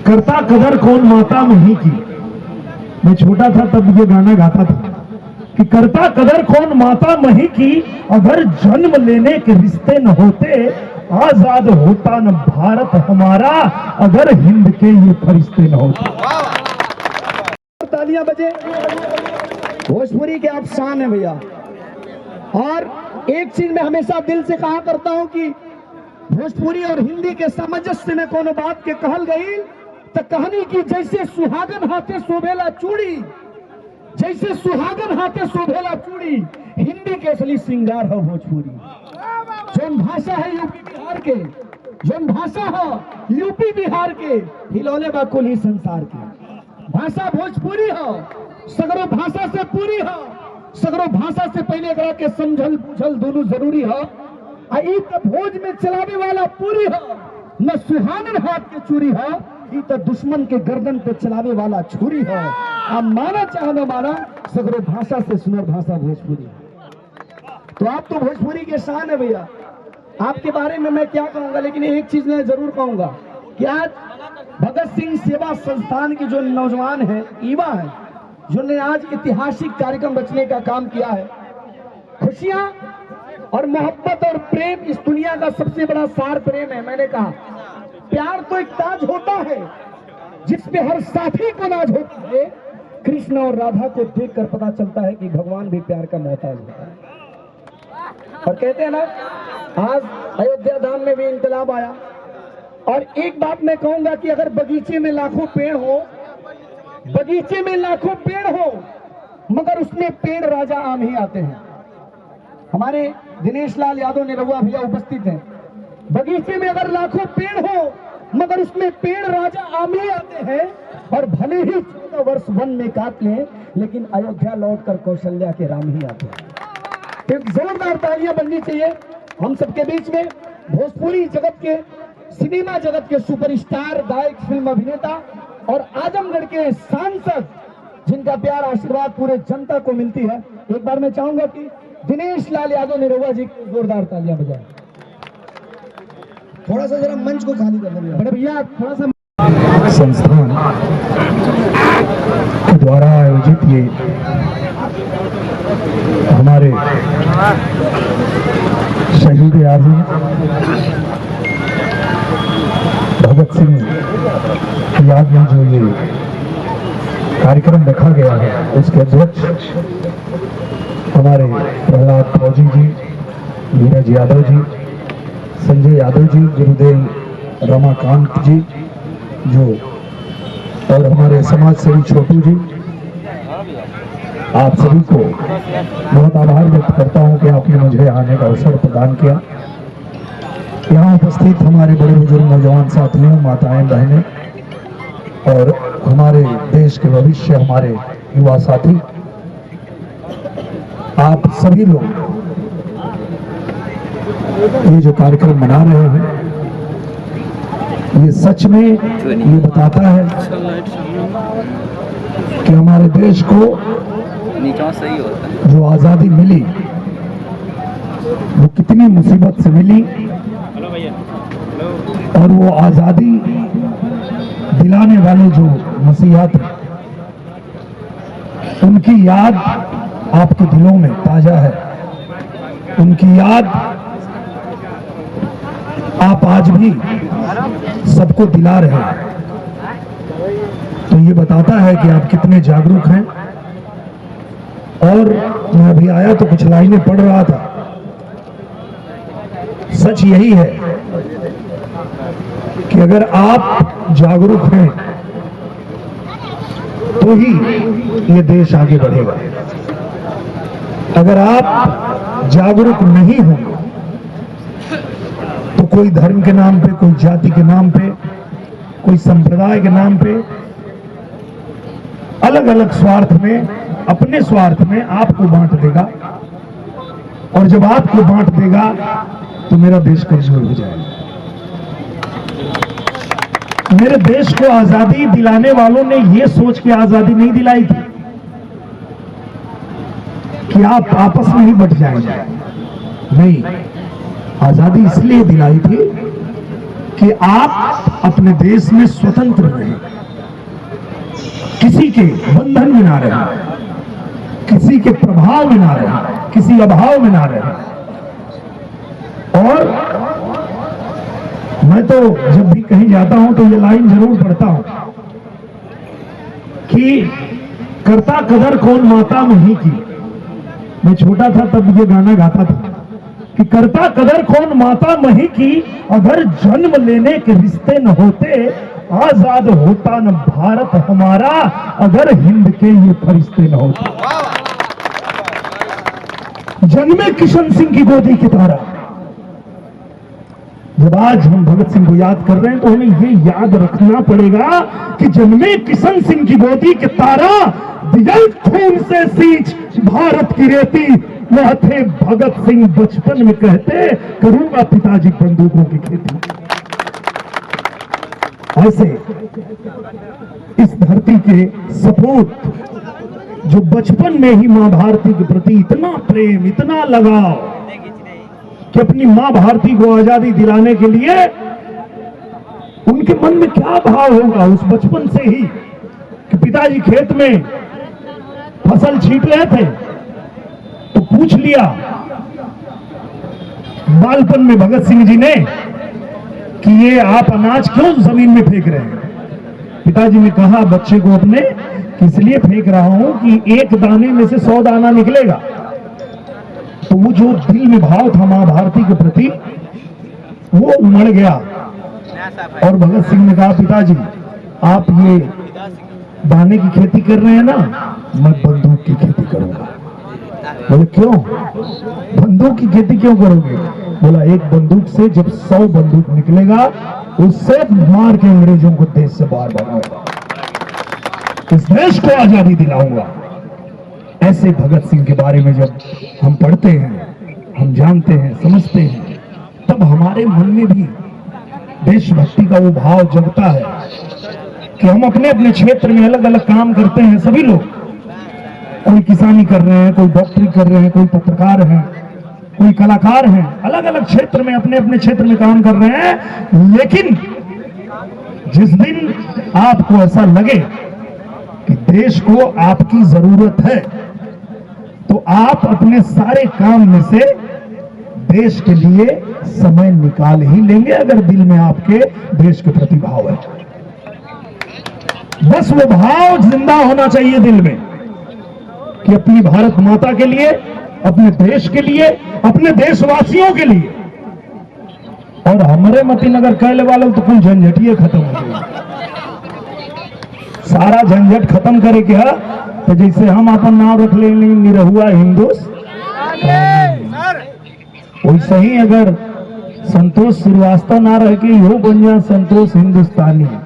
करता कदर कौन माता मही की। मैं छोटा था तब ये गाना गाता था कि करता कदर कौन माता मही की, अगर जन्म लेने के रिश्ते न होते आजाद होता न भारत हमारा, अगर हिंद के ये फरिश्ते न होते। तालियां बजे। भोजपुरी के आप शान है भैया। और एक चीज मैं हमेशा दिल से कहा करता हूं कि भोजपुरी और हिंदी के सामंजस्य में कोनो बात के कहल गई तो कहानी की जैसे सुहागन हाथे शोभेला चूड़ी, जैसे सुहागन हाथे शोभेला चूड़ी, हिंदी के असली श्रृंगार हो भोजपुरी। जो भाषा है यूपी बिहार के, जो भाषा है यूपी बिहार के, हिलौले बा कुल ही संसार के। भाषा भोजपुरी हो, सगरो भाषा से पूरी हो, सगरो भाषा से पहले एकरा के समझल बुझल दोनों जरूरी हो। आई तो भोज में चलावे वाला पूरी हो, न सुहागन हाथ के चूरी हो, ई तो दुश्मन के गर्दन पे चलावे वाला छुरी हो। आप माना चाहे न माना, सगरो भाषा से सुनर भाषा भोजपुरी। तो आप तो भोजपुरी के शान है भैया। आपके बारे में मैं क्या कहूंगा, लेकिन एक चीज मैं जरूर कहूंगा कि आज भगत सिंह सेवा संस्थान के जो नौजवान हैं, युवा हैं, जिन्होंने आज ऐतिहासिक कार्यक्रम रचने का काम किया है। खुशियां और मोहब्बत और प्रेम इस दुनिया का सबसे बड़ा सार प्रेम है। मैंने कहा प्यार तो एक ताज होता है जिसपे हर साथी को नाज होता है। कृष्ण और राधा को देखकर पता चलता है कि भगवान भी प्यार का मोहताज होता है। और कहते हैं ना, आज अयोध्या धाम में भी इंकलाब आया। और एक बात मैं कहूंगा कि अगर बगीचे में लाखों पेड़ हो, बगीचे में लाखों पेड़ हो, मगर उसमें पेड़ राजा आम ही आते हैं। हमारे दिनेश लाल यादव निरहुआ भैया उपस्थित हैं। बगीचे में अगर लाखों पेड़ हो, मगर उसमें पेड़ राजा आम ही आते हैं। और भले ही 14 वर्ष वन में काट लें, लेकिन अयोध्या लौटकर कौशल्या के राम ही आते हैं। एक जोरदार तालियां बननी चाहिए हम सबके बीच में। भोजपुरी जगत के, सिनेमा जगत के सुपरस्टार गायक, फिल्म अभिनेता और आजमगढ़ के सांसद, जिनका प्यार आशीर्वाद पूरे जनता को मिलती है। एक बार मैं चाहूंगा कि दिनेश लाल यादव निरहुआ जी को जोरदार तालियां बजाएं। थोड़ा सा जरा मंच को खाली कर दें बड़े भैया, थोड़ा सा। संस्थान के द्वारा आयोजित ये हमारे शहीद आजम भगत सिंह की याद में जो ये कार्यक्रम रखा गया है, उसके अध्यक्ष हमारे प्रहलाद फौजी जी, नीरज यादव जी, संजय यादव जी, गुरुदेव रमाकांत जी जो, और हमारे समाज सेवी छोटू जी, आप सभी को बहुत आभार व्यक्त करता हूं कि आपने मुझे आने का अवसर प्रदान किया। यहाँ उपस्थित हमारे बड़े बुजुर्ग नौजवान साथियों, माताएं, बहनें और हमारे देश के भविष्य, हमारे युवा साथी, आप सभी लोग ये जो कार्यक्रम मना रहे हैं, ये सच में ये बताता है कि हमारे देश को जो आजादी मिली वो कितनी मुसीबत से मिली, और वो आजादी दिलाने वाले जो मसीहा थे, उनकी याद आपके दिलों में ताजा है। उनकी याद आप आज भी सबको दिला रहे हैं। तो ये बताता है कि आप कितने जागरूक हैं। और मैं अभी आया तो कुछ लाइनें पढ़ रहा था। सच यही है कि अगर आप जागरूक हैं तो ही ये देश आगे बढ़ेगा। अगर आप जागरूक नहीं हो तो कोई धर्म के नाम पे, कोई जाति के नाम पे, कोई संप्रदाय के नाम पे, अलग अलग स्वार्थ में, अपने स्वार्थ में आपको बांट देगा। और जब आपको बांट देगा तो मेरा देश कमजोर हो जाएगा। मेरे देश को आजादी दिलाने वालों ने यह सोच के आजादी नहीं दिलाई थी कि आप आपस में ही बट जाएंगे। नहीं, आजादी इसलिए दिलाई थी कि आप अपने देश में स्वतंत्र रहें, किसी के बंधन में ना रहें, किसी के प्रभाव में ना रहें, किसी अभाव में ना रहें। और मैं तो जब भी कहीं जाता हूं तो ये लाइन जरूर पढ़ता हूं कि करता कदर कौन माता मही की। मैं छोटा था तब ये गाना गाता था कि करता कदर कौन माता मही की, अगर जन्म लेने के रिश्ते न होते आजाद होता न भारत हमारा, अगर हिंद के ये फरिश्ते न होते। जन्मे किशन सिंह की गोदी की तारा। जब आज हम भगत सिंह को याद कर रहे हैं तो हमें ये याद रखना पड़ेगा कि जन्मे किशन सिंह की गोदी के तारा, दिया खून से सींच भारत की रेती, वह थे भगत सिंह बचपन में कहते, करूंगा पिताजी बंदूकों की खेती। ऐसे इस धरती के सपूत जो बचपन में ही मां भारती के प्रति इतना प्रेम, इतना लगाव कि अपनी मां भारती को आजादी दिलाने के लिए उनके मन में क्या भाव होगा उस बचपन से ही कि पिताजी खेत में फसल छींट रहे थे तो पूछ लिया बालपन में भगत सिंह जी ने कि ये आप अनाज क्यों जमीन में फेंक रहे हैं। पिताजी ने कहा बच्चे को अपने, इसलिए फेंक रहा हूं कि एक दाने में से 100 दाना निकलेगा। तो वो जो दिल में भाव था मां भारती के प्रति वो उमड़ गया। और भगत सिंह ने कहा पिताजी आप ये दाने की खेती कर रहे हैं ना, मैं बंदूक की खेती करूंगा। बोले क्यों? बंदूक की खेती क्यों करोगे? बोला एक बंदूक से जब 100 बंदूक निकलेगा उससे मार के अंग्रेजों को देश से बाहर भगाऊंगा, इस देश को आजादी दिलाऊंगा। ऐसे भगत सिंह के बारे में जब हम पढ़ते हैं, हम जानते हैं, समझते हैं, तब हमारे मन में भी देशभक्ति का वो भाव जगता है कि हम अपने अपने क्षेत्र में अलग अलग काम करते हैं। सभी लोग, कोई किसानी कर रहे हैं, कोई डॉक्टरी कर रहे हैं, कोई पत्रकार हैं, कोई कलाकार हैं, अलग अलग क्षेत्र में अपने अपने क्षेत्र में काम कर रहे हैं। लेकिन जिस दिन आपको ऐसा लगे कि देश को आपकी जरूरत है तो आप अपने सारे काम में से देश के लिए समय निकाल ही लेंगे, अगर दिल में आपके देश के प्रति भाव है। बस वो भाव जिंदा होना चाहिए दिल में कि अपनी भारत माता के लिए, अपने देश के लिए, अपने देशवासियों के लिए। और हमारे मतीन अगर कहले वालों तो कुल झंझटिए खत्म हो गई। सारा झंझट खत्म करे क्या? तो जैसे हम अपन नाम रख ले निरहुआ हिंदुस्तानी, वैसे ही अगर संतोष श्रीवास्तव ना रह के यो बन जाए संतोष हिंदुस्तानी है।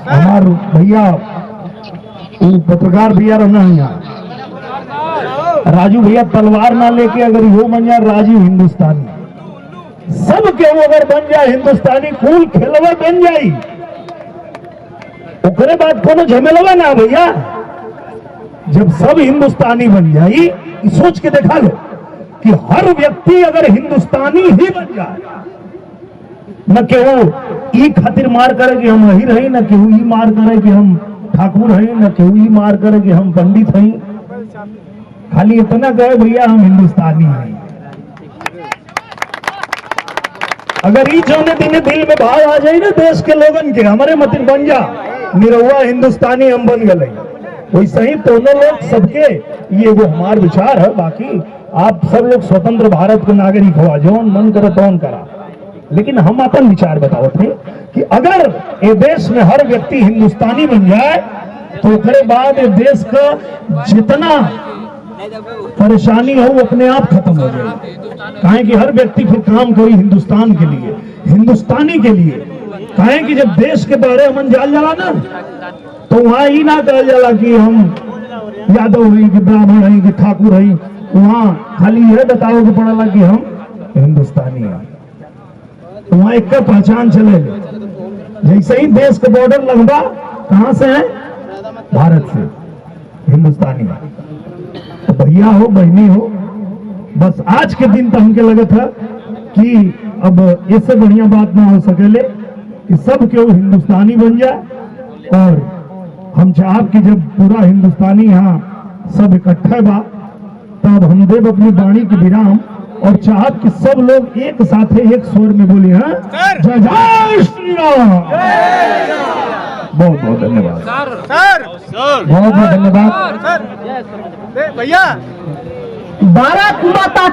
हमार भैया वो पत्रकार भैया रहना यहाँ राजू भैया तलवार ना लेके अगर यो बन जाए राजू हिंदुस्तानी, सब के वो अगर बन जाए हिंदुस्तानी, कुल खेलवा बन जाई, ओकरे बाद कोनो झमेलवा ना भैया। जब सब हिंदुस्तानी बन जाई, सोच के देखा लो कि हर व्यक्ति अगर हिंदुस्तानी ही बन जाए, न केहू ई खातिर मार करे कि हम वही रही, न केहू ई मार करे कि हम ठाकुर हैं, न केहू ई मार करे कि हम पंडित हैं, खाली इतना कहे भैया हम हिंदुस्तानी हैं। अगर ई जौने दिन दिल में भाव आ जाए ना देश के लोगन के, हमारे मतिन बन जा निरहुआ हिंदुस्तानी हम बन गए, वैसे ही दोनों लोग सबके, ये वो हमार विचार है। बाकी आप सब लोग स्वतंत्र भारत के नागरिक हुआ, जौन मन करे तौन करा, लेकिन हम अपन विचार बताओ थे कि अगर ये देश में हर व्यक्ति हिंदुस्तानी बन जाए तो उसके बाद ये देश का जितना परेशानी हो वो अपने आप खत्म हो जाएगी। कहें कि हर व्यक्ति फिर काम करी हिंदुस्तान के लिए, हिंदुस्तानी के लिए। कहें कि जब देश के बारे में जाल जाला ना तो वहां ही ना कहा जाला कि हम यादव हैं, कि ब्राह्मण हैं, कि ठाकुर हैं, वहां खाली यह बताओ कि पड़ा कि हम हिंदुस्तानी हैं। तो वहां एक का पहचान चले, जैसे ही देश का बॉर्डर लगवा, कहां से है? भारत से, हिंदुस्तानी। तो भैया हो बहनी हो, बस आज के दिन तो हमके लगा था कि अब इससे बढ़िया बात ना हो सकेले कि सब केहू हिंदुस्तानी बन जाए। और हम चाहब कि जब पूरा हिंदुस्तानी यहाँ सब इकट्ठा बा तब हम देव अपनी वाणी की विराम और चाहब कि सब लोग एक साथ एक स्वर में बोले हैं जय जय श्री राम। बहुत बहुत धन्यवाद सर बहुत बहुत धन्यवाद भैया भारत माता